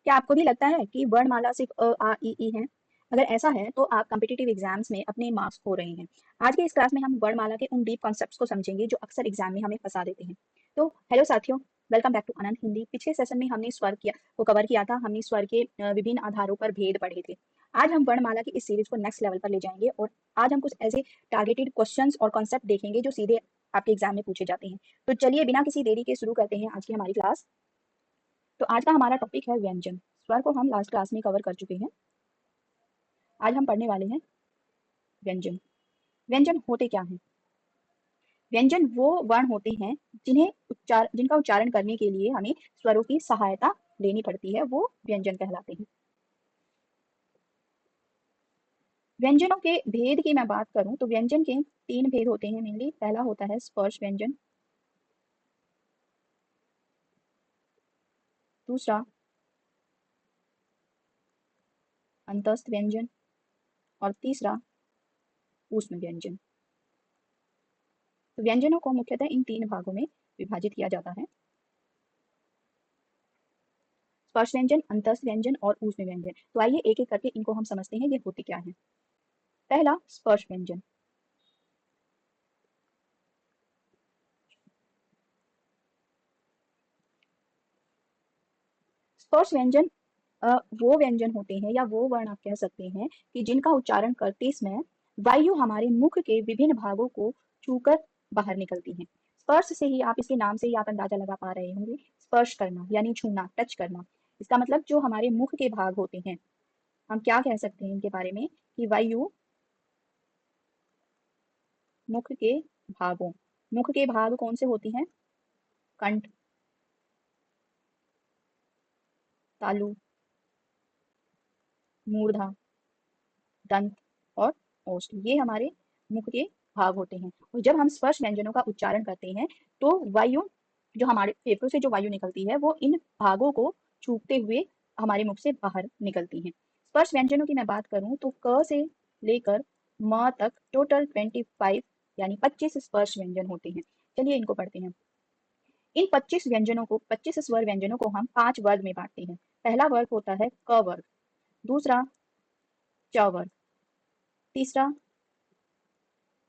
क्या आपको भी लगता है कि वर्णमाला सिर्फ अ, आ, ई है? अगर ऐसा है तो आप कॉम्पिटिटिव एग्जाम्स में अपने मार्क्स खो रहे हैं। आज के इस क्लास में हम वर्णमाला के उन डीप कॉन्सेप्ट्स को समझेंगे जो अक्सर एग्जाम में हमें फंसा देते हैं। तो हेलो साथियों, वेलकम बैक टू आनंद हिंदी। पिछले सेशन में हमने स्वर को कवर किया था। हमने स्वर के विभिन्न आधारों पर भेद पढ़े थे। आज हम वर्णमाला की इस सीरीज को नेक्स्ट लेवल पर ले जाएंगे और आज हम कुछ ऐसे टारगेटेड क्वेश्चंस और कॉन्सेप्ट देखेंगे जो सीधे आपके एग्जाम में पूछे जाते हैं। तो चलिए बिना किसी देरी के शुरू करते हैं आज की हमारी क्लास। तो आज का हमारा टॉपिक है व्यंजन। स्वर को हम लास्ट क्लास में कवर कर चुके हैं। आज हम पढ़ने वाले हैं व्यंजन। व्यंजन होते क्या हैं? व्यंजन वो वर्ण होते हैं जिनका उच्चारण करने के लिए हमें स्वरों की सहायता लेनी पड़ती है, वो व्यंजन कहलाते हैं। व्यंजनों के भेद की मैं बात करूं तो व्यंजन के तीन भेद होते हैं मेनली। पहला होता है स्पर्श व्यंजन, दूसरा अंतस्थ व्यंजन और तीसरा ऊष्म व्यंजन। तो व्यंजनों को मुख्यतः इन तीन भागों में विभाजित किया जाता है: स्पर्श व्यंजन, अंतस्थ व्यंजन और ऊष्म व्यंजन। तो आइए एक एक करके इनको हम समझते हैं ये होते क्या है। पहला स्पर्श व्यंजन। स्पर्श व्यंजन वो व्यंजन होते हैं या वो वर्ण आप कह सकते हैं कि जिनका उच्चारण करते समय वायु हमारे मुख के विभिन्न भागों को छूकर बाहर निकलती है। स्पर्श से ही आप इसके नाम से ही आप अंदाजा लगा पा रहे होंगे। स्पर्श करना यानी छूना, टच करना। इसका मतलब जो हमारे मुख के भाग होते हैं, हम क्या कह सकते हैं इनके बारे में कि वायु मुख के भाग कौन से होती हैं? कंठ, तालु, मूर्धा, दंत और ओष्ठ, ये हमारे मुख के भाग होते हैं। और जब हम स्पर्श व्यंजनों का उच्चारण करते हैं तो वायु जो हमारे फेफड़ों से जो वायु निकलती है वो इन भागों को छूते हुए हमारे मुख से बाहर निकलती है। स्पर्श व्यंजनों की मैं बात करूं तो क से लेकर म तक टोटल 25 यानी 25 स्पर्श व्यंजन होते हैं। चलिए इनको पढ़ते हैं। इन 25 स्वर व्यंजनों को हम 5 वर्ग में बांटते हैं। पहला वर्ग होता है क वर्ग, दूसरा च वर्ग, तीसरा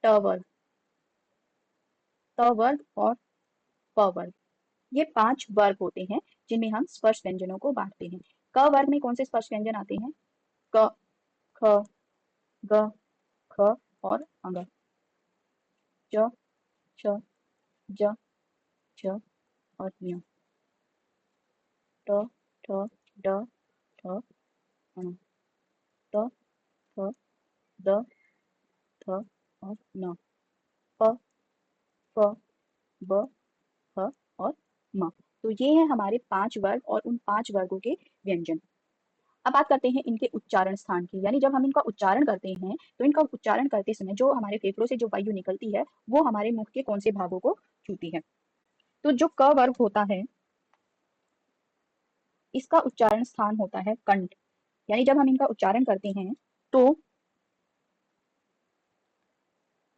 ट वर्ग, त वर्ग और प वर्ग। ये 5 वर्ग होते हैं जिनमें हम स्पर्श व्यंजनों को बांटते हैं। क वर्ग में कौन से स्पर्श व्यंजन आते हैं? क, ख, ग, ख और अ। च, छ, ज, झ और ञ। ट, ठ, ड, ठ, ण। त, थ, द, थ और न। प, फ, ब, ह और म। तो ये है हमारे 5 वर्ग और उन 5 वर्गों के व्यंजन। अब बात करते हैं इनके उच्चारण स्थान की, यानी जब हम इनका उच्चारण करते हैं तो इनका उच्चारण करते समय जो हमारे फेफड़ों से जो वायु निकलती है वो हमारे मुख के कौन से भागों को छूती है। तो जो क वर्ग होता है इसका उच्चारण स्थान होता है कंठ, यानी जब हम इनका उच्चारण करते हैं तो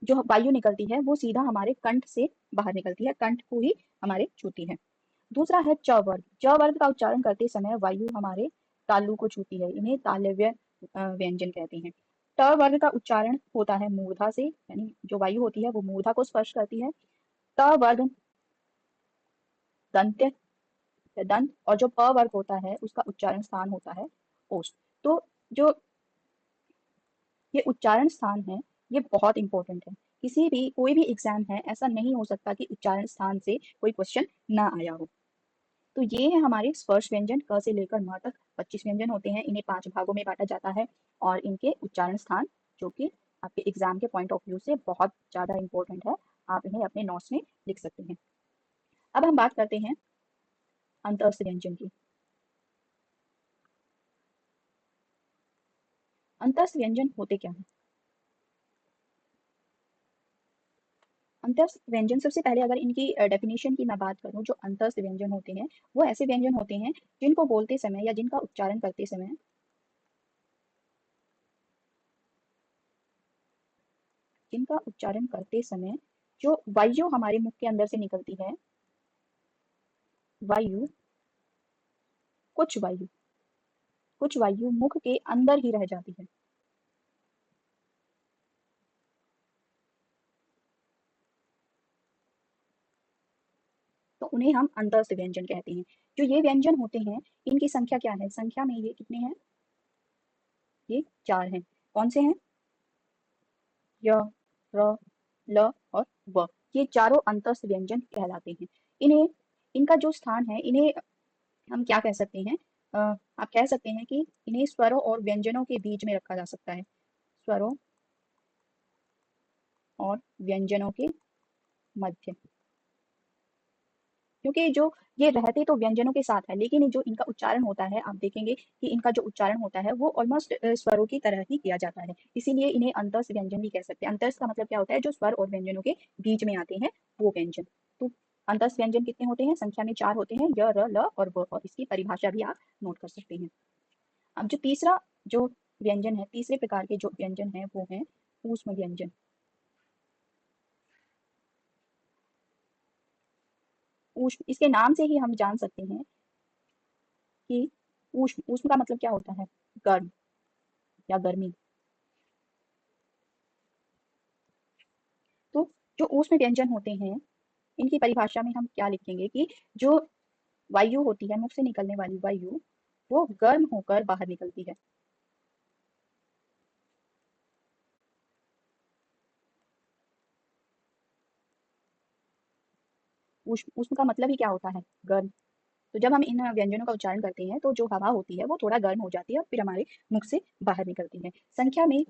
जो वायु निकलती है वो सीधा हमारे कंठ से बाहर निकलती है, कंठ को ही हमारे छूती है। दूसरा है च वर्ग। च वर्ग का उच्चारण करते समय वायु हमारे तालु को छूती है, इन्हें तालव्य व्यंजन कहते हैं। ट वर्ग का उच्चारण होता है मूर्धा से, यानी जो वायु होती है वो मूर्धा को स्पर्श करती है। त वर्ग दंत्य या दंत, और जो प वर्ग होता है उसका उच्चारण स्थान होता है ओष्ठ। तो जो ये उच्चारण स्थान है ये बहुत इंपॉर्टेंट है। किसी भी कोई भी एग्जाम है ऐसा नहीं हो सकता कि उच्चारण स्थान से कोई क्वेश्चन ना आया हो। तो ये है हमारे स्पर्श व्यंजन। क से लेकर म तक 25 व्यंजन होते हैं। इन्हें 5 भागों में बांटा जाता है और इनके उच्चारण स्थान जो कि आपके एग्जाम के पॉइंट ऑफ व्यू से बहुत ज्यादा इंपॉर्टेंट है, आप इन्हें अपने नोट्स में लिख सकते हैं। अब हम बात करते हैं अंतस्थ व्यंजन की। अंतस्थ व्यंजन होते क्या है? अंतस्थ व्यंजन, सबसे पहले अगर इनकी डेफिनेशन की मैं बात करूं, जो अंतस्थ व्यंजन होते हैं वो ऐसे व्यंजन होते हैं जिनको बोलते समय या जिनका उच्चारण करते समय जो वायु हमारे मुख के अंदर से निकलती है, वायु, कुछ वायु कुछ वायु मुख के अंदर ही रह जाती है। तो उन्हें हम अंतस्थ व्यंजन कहते हैं। जो ये व्यंजन होते हैं, इनकी संख्या क्या है? संख्या में ये कितने हैं? ये 4 हैं। कौन से हैं? य, र, ल और व। ये चारों अंतस्थ व्यंजन कहलाते हैं। इन्हें इनका जो स्थान है, इन्हें हम क्या कह सकते हैं? आप कह सकते हैं कि इन्हें स्वरों और व्यंजनों के बीच में रखा जा सकता है। स्वरों और व्यंजनों के मध्य। क्योंकि जो ये रहते तो व्यंजनों के साथ है, लेकिन जो इनका उच्चारण होता है, आप देखेंगे कि इनका जो उच्चारण होता है वो ऑलमोस्ट स्वरों की तरह ही किया जाता है। इसीलिए इन्हें अंतस्थ व्यंजन भी कह सकते हैं। अंतस्थ का मतलब क्या होता है? जो स्वर और व्यंजनों के बीच में आते हैं वो व्यंजन। तो अंतस्थ व्यंजन कितने होते हैं? संख्या में 4 होते हैं, य, र, ल और व। और इसकी परिभाषा भी आप नोट कर सकते हैं। अब जो तीसरा जो व्यंजन है, तीसरे प्रकार के जो व्यंजन है वो है ऊष्म व्यंजन। ऊष्म, इसके नाम से ही हम जान सकते हैं कि ऊष्म, ऊष्म का मतलब क्या होता है? गर्म या गर्मी। तो जो ऊष्म व्यंजन होते हैं, इनकी परिभाषा में हम क्या लिखेंगे कि जो वायु होती है, मुख से निकलने वाली वायु, वो गर्म होकर बाहर निकलती है। ऊष्म, ऊष्म का मतलब ही क्या होता है? गर्म। तो जब हम इन व्यंजनों का उच्चारण करते हैं तो जो हवा होती है वो थोड़ा गर्म हो जाती है और फिर हमारे मुख से बाहर निकलती है। संख्या में,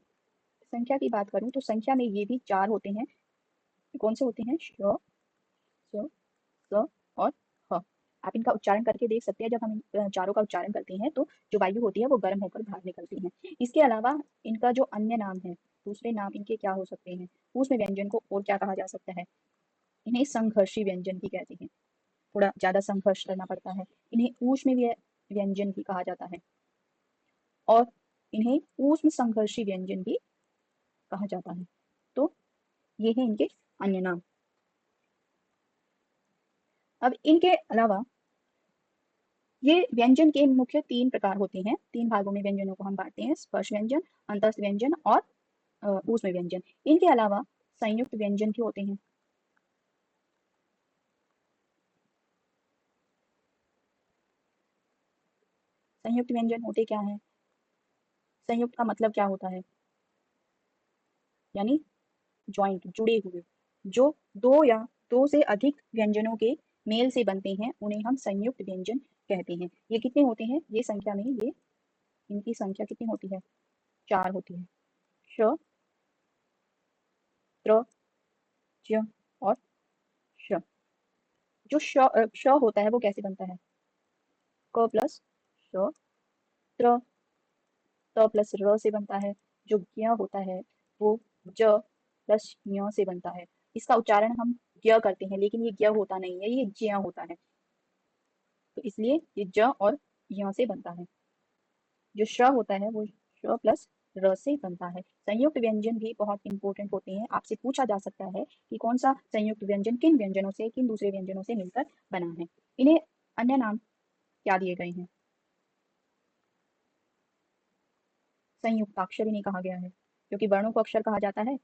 संख्या की बात करूं तो संख्या में ये भी 4 होते हैं। कौन से होते हैं? श, स, स और ह। आप इनका उच्चारण करके देख सकते हैं। जब हम इन चारों का उच्चारण करते हैं तो जो वायु होती है वो गर्म होकर बाहर निकलती है। इसके अलावा इनका जो अन्य नाम है, दूसरे नाम इनके क्या हो सकते हैं? ऊष्म व्यंजन को और क्या कहा जा सकता है? इन्हें संघर्षी व्यंजन भी कहते हैं। थोड़ा ज्यादा संघर्ष करना पड़ता है। इन्हें ऊष्म व्यंजन भी कहा जाता है और इन्हें ऊष्म संघर्षी व्यंजन भी कहा जाता है। तो ये है इनके अन्य नाम। अब इनके अलावा ये व्यंजन के मुख्य 3 प्रकार होते हैं। 3 भागों में व्यंजनों को हम बांटते हैं: स्पर्श व्यंजन, अंतस्थ व्यंजन और ऊष्म व्यंजन। इनके अलावा संयुक्त व्यंजन भी होते हैं। संयुक्त व्यंजन होते क्या हैं? संयुक्त का मतलब क्या होता है? यानी जॉइंट, जुड़े हुए। जो दो या दो से अधिक व्यंजनों के मेल से बनते हैं उन्हें हम संयुक्त व्यंजन कहते हैं। ये कितने होते हैं? ये संख्या में, ये इनकी संख्या कितनी होती है? 4 होती है। श, त्र, च और श। जो श होता है वो कैसे बनता है? क प्लस श, त्र, त प्लस र से बनता है। जो ज्ञ होता है वो ज प्लस ञ से बनता है। इसका उच्चारण हम ज्ञ करते हैं, लेकिन ये ज्ञ होता नहीं है, ये ज्ञ होता है। तो इसलिए ये ज और य से बनता है। जो श होता है वो श प्लस र से बनता है। संयुक्त व्यंजन भी बहुत इंपॉर्टेंट होते हैं। आपसे पूछा जा सकता है कि कौन सा संयुक्त व्यंजन किन व्यंजनों से, किन दूसरे व्यंजनों से मिलकर बना है। इन्हें अन्य नाम क्या दिए गए हैं? संयुक्ताक्षर इन्हें कहा गया है, क्योंकि वर्णों को अक्षर कहा जाता है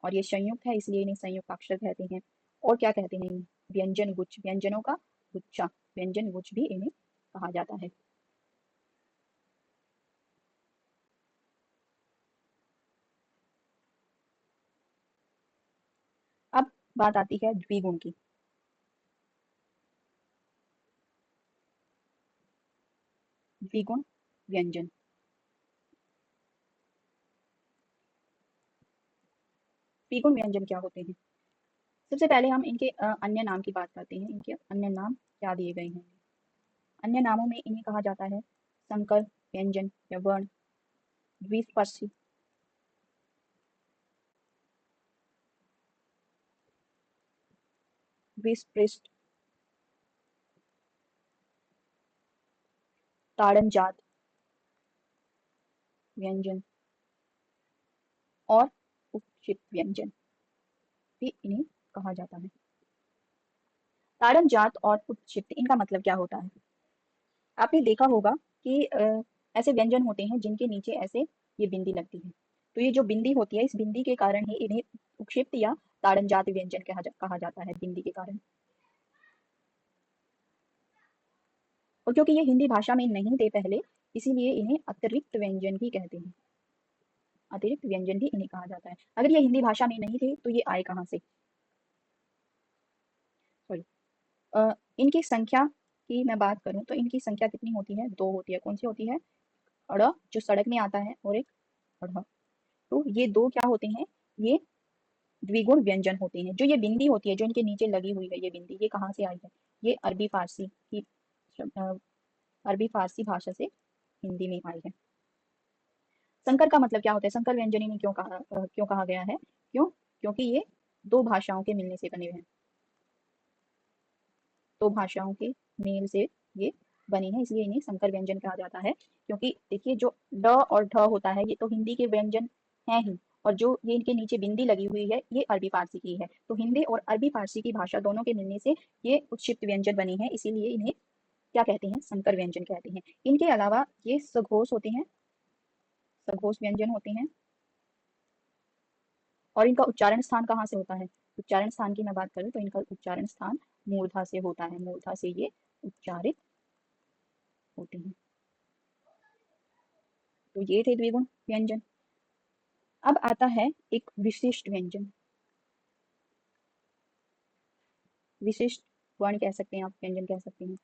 और ये संयुक्त है, इसलिए इन्हें संयुक्ताक्षर कहते हैं। और क्या कहते हैं? व्यंजन गुच्छ, व्यंजनों का गुच्छा, व्यंजन गुच्छ भी इन्हें कहा जाता है। अब बात आती है द्विगुण की। द्विगुण व्यंजन। द्विगुण व्यंजन क्या होते हैं? सबसे पहले हम इनके अन्य नाम की बात करते हैं। इनके अन्य नाम क्या दिए गए हैं? अन्य नामों में इन्हें कहा जाता है संकर व्यंजन या वर्ण, द्विस्पर्शी, द्विस्पृष्ट, ताड़नजात व्यंजन और उपक्षिप्त व्यंजन भी इन्हें कहा जाता है। ताड़नजात और उपक्षिप्त, इनका मतलब क्या होता है? आपने देखा होगा कि ऐसे व्यंजन होते हैं जिनके नीचे ऐसे ये बिंदी लगती है। तो ये जो बिंदी होती है, इस बिंदी के कारण ही इन्हें उक्षिप्त या ताड़नजात व्यंजन कहा जाता है, बिंदी के कारण। और क्योंकि ये हिंदी भाषा में नहीं थे पहले, इसीलिए इन्हें अतिरिक्त व्यंजन भी कहते हैं। अतिरिक्त व्यंजन भी इन्हें कहा जाता है। अगर ये हिंदी भाषा में नहीं थे तो ये आए कहाँ से? सॉरी। इनकी संख्या की मैं बात करूं तो इनकी संख्या कितनी होती है? दो होती है। कौन सी होती है? अड़, जो सड़क में आता है, और एक अढ़। तो ये दो क्या होते हैं? ये द्विगुण व्यंजन होते हैं। जो ये बिंदी होती है, जो इनके नीचे लगी हुई है, ये बिंदी, ये कहाँ से आई है? ये अरबी फारसी की अरबी फारसी भाषा से हिंदी में आई है। संकर का मतलब क्या होता है? संकर व्यंजन इन्हें क्यों कहा गया है? क्यों? क्योंकि ये दो भाषाओं के मिलने से बने हुए हैं। दो भाषाओं के मेल से ये बने हैं, इसलिए इन्हें संकर व्यंजन कहा जाता है। क्योंकि देखिए, जो ड और ढ होता है, ये तो हिंदी के व्यंजन है ही, और जो ये इनके नीचे बिंदी लगी हुई है, ये अरबी फारसी की है। तो हिंदी और अरबी फारसी की भाषा दोनों के मिलने से ये उत्क्षिप्त व्यंजन बने हैं, इसीलिए इन्हें क्या कहते हैं? संकर व्यंजन कहते हैं। इनके अलावा ये सघोष होते हैं, सघोष व्यंजन होते हैं। और इनका उच्चारण स्थान कहाँ से होता है? उच्चारण स्थान की मैं बात करूँ तो इनका उच्चारण स्थान मूर्धा से होता है। मूर्धा से ये उच्चारित होते हैं। तो ये थे द्विगुण व्यंजन। अब आता है एक विशिष्ट व्यंजन। विशिष्ट वर्ण कह सकते हैं आप, व्यंजन कह सकते हैं।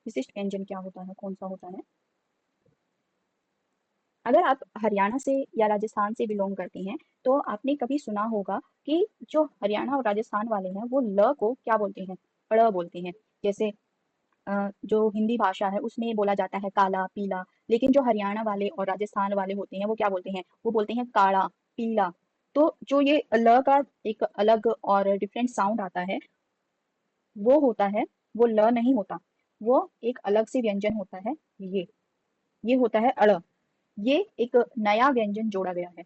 विशिष्ट व्यंजन क्या होता है? कौन सा होता है? अगर आप हरियाणा से या राजस्थान से बिलोंग करते हैं तो आपने कभी सुना होगा कि जो हरियाणा और राजस्थान वाले हैं वो ल को क्या बोलते हैं? ड़ बोलते हैं। जैसे जो हिंदी भाषा है उसमें बोला जाता है काला, पीला, लेकिन जो हरियाणा वाले और राजस्थान वाले होते हैं वो क्या बोलते हैं? वो बोलते हैं काड़ा, पीला। तो जो ये ल का एक अलग और डिफरेंट साउंड आता है, वो होता है, वो ल नहीं होता, वो एक अलग से व्यंजन होता है। ये होता है अड़। ये एक नया व्यंजन जोड़ा गया है।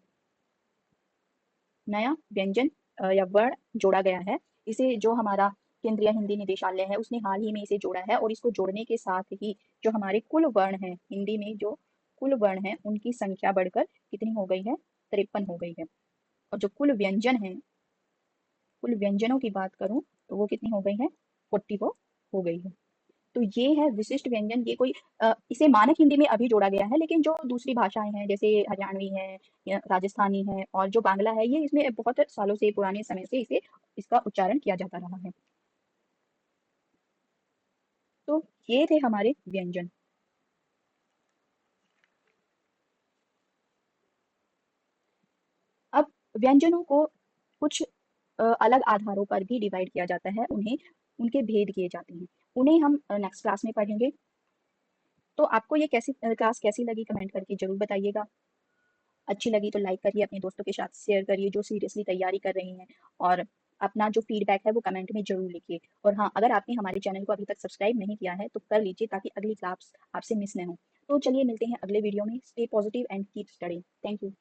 नया व्यंजन या वर्ण जोड़ा गया है। इसे जो हमारा केंद्रीय हिंदी निदेशालय है उसने हाल ही में इसे जोड़ा है, और इसको जोड़ने के साथ ही जो हमारे कुल वर्ण हैं हिंदी में, जो कुल वर्ण हैं उनकी संख्या बढ़कर कितनी हो गई है? 53 हो गई है। और जो कुल व्यंजन है, कुल व्यंजनों की बात करूं तो वो कितनी हो गई है? 44 हो गई है। तो ये है विशिष्ट व्यंजन। ये कोई इसे मानक हिंदी में अभी जोड़ा गया है, लेकिन जो दूसरी भाषाएं हैं जैसे हरियाणवी है या राजस्थानी है और जो बांग्ला है, ये इसमें बहुत सालों से, पुराने समय से इसे इसका उच्चारण किया जाता रहा है। तो ये थे हमारे व्यंजन। अब व्यंजनों को कुछ अलग आधारों पर भी डिवाइड किया जाता है, उन्हें उनके भेद किए जाते हैं। उन्हें हम नेक्स्ट क्लास में पढ़ेंगे। तो आपको ये कैसी क्लास कैसी लगी, कमेंट करके जरूर बताइएगा। अच्छी लगी तो लाइक करिए, अपने दोस्तों के साथ शेयर करिए जो सीरियसली तैयारी कर रही हैं, और अपना जो फीडबैक है वो कमेंट में जरूर लिखिए। और हाँ, अगर आपने हमारे चैनल को अभी तक सब्सक्राइब नहीं किया है तो कर लीजिए, ताकि अगली क्लास आपसे मिस न हो। तो चलिए मिलते हैं अगले वीडियो में। Stay positive and keep studying. Thank you.